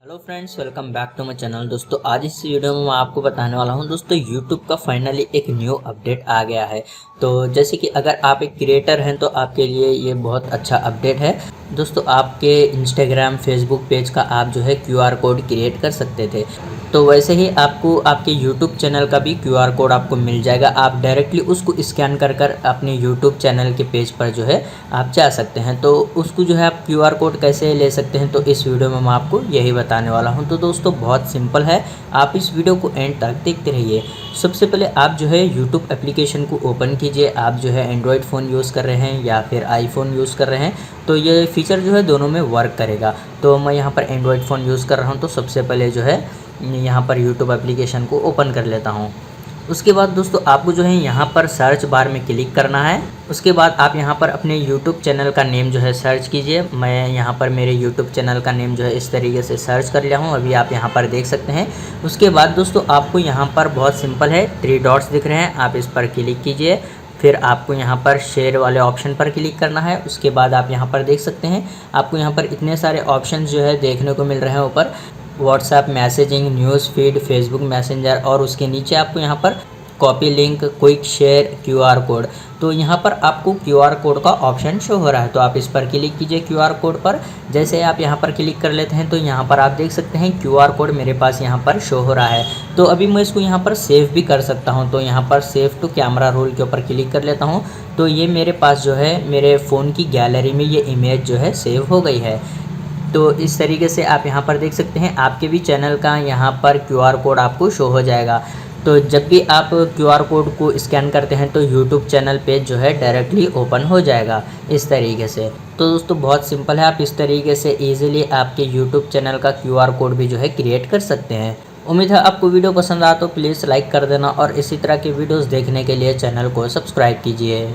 Hello friends, welcome back to my channel. दोस्तों आज इस वीडियो में मैं आपको बताने वाला हूं दोस्तों यूट्यूब का फाइनली एक न्यू अपडेट आ गया है। तो जैसे कि अगर आप एक क्रिएटर हैं तो आपके लिए ये बहुत अच्छा अपडेट है। दोस्तों आपके इंस्टाग्राम फेसबुक पेज का आप जो है क्यूआर कोड क्रिएट कर सकते थे, तो वैसे ही आपको आपके यूट्यूब चैनल का भी क्यूआर कोड आपको मिल जाएगा। आप डायरेक्टली उसको स्कैन कर अपने यूट्यूब चैनल के पेज पर जो है आप जा सकते हैं। तो उसको जो है आप क्यूआर कोड कैसे ले सकते हैं तो इस वीडियो में मैं आपको यही बताने वाला हूं। तो दोस्तों बहुत सिंपल है, आप इस वीडियो को एंड तक देखते रहिए। सबसे पहले आप जो है यूट्यूब एप्लीकेशन को ओपन कीजिए। आप जो है एंड्रॉयड फ़ोन यूज़ कर रहे हैं या फिर आईफोन यूज़ कर रहे हैं तो ये फीचर जो है दोनों में वर्क करेगा। तो मैं यहाँ पर एंड्रॉयड फ़ोन यूज़ कर रहा हूँ, तो सबसे पहले जो है यहाँ पर यूट्यूब एप्लीकेशन को ओपन कर लेता हूँ। उसके बाद दोस्तों आपको जो है यहाँ पर सर्च बार में क्लिक करना है। उसके बाद आप यहाँ पर अपने यूट्यूब चैनल का नेम जो है सर्च कीजिए। मैं यहाँ पर मेरे यूट्यूब चैनल का नेम जो है इस तरीके से सर्च कर लिया हूँ, अभी आप यहाँ पर देख सकते हैं। उसके बाद दोस्तों आपको यहाँ पर बहुत सिंपल है, 3 डॉट्स दिख रहे हैं, आप इस पर क्लिक कीजिए। फिर आपको यहाँ पर शेयर वाले ऑप्शन पर क्लिक करना है। उसके बाद आप यहाँ पर देख सकते हैं, आपको यहाँ पर इतने सारे ऑप्शन जो है देखने को मिल रहे हैं ऊपर। WhatsApp messaging, news feed, Facebook messenger और उसके नीचे आपको यहाँ पर copy link, quick share, QR code. तो यहाँ पर आपको क्यूआर कोड का ऑप्शन शो हो रहा है, तो आप इस पर क्लिक कीजिए क्यूआर कोड पर। जैसे आप यहाँ पर क्लिक कर लेते हैं तो यहाँ पर आप देख सकते हैं क्यूआर कोड मेरे पास यहाँ पर शो हो रहा है। तो अभी मैं इसको यहाँ पर सेव भी कर सकता हूँ, तो यहाँ पर सेव टू कैमरा रोल के ऊपर क्लिक कर लेता हूँ। तो ये मेरे पास जो है मेरे फ़ोन की गैलरी में ये इमेज जो है सेव हो गई है। तो इस तरीके से आप यहाँ पर देख सकते हैं, आपके भी चैनल का यहाँ पर क्यूआर कोड आपको शो हो जाएगा। तो जब भी आप क्यूआर कोड को स्कैन करते हैं तो यूट्यूब चैनल पेज जो है डायरेक्टली ओपन हो जाएगा इस तरीके से। तो दोस्तों बहुत सिंपल है, आप इस तरीके से ईजिली आपके यूट्यूब चैनल का क्यूआर कोड भी जो है क्रिएट कर सकते हैं। उम्मीद है आपको वीडियो पसंद आया तो प्लीज़ लाइक कर देना और इसी तरह के वीडियोज़ देखने के लिए चैनल को सब्सक्राइब कीजिए।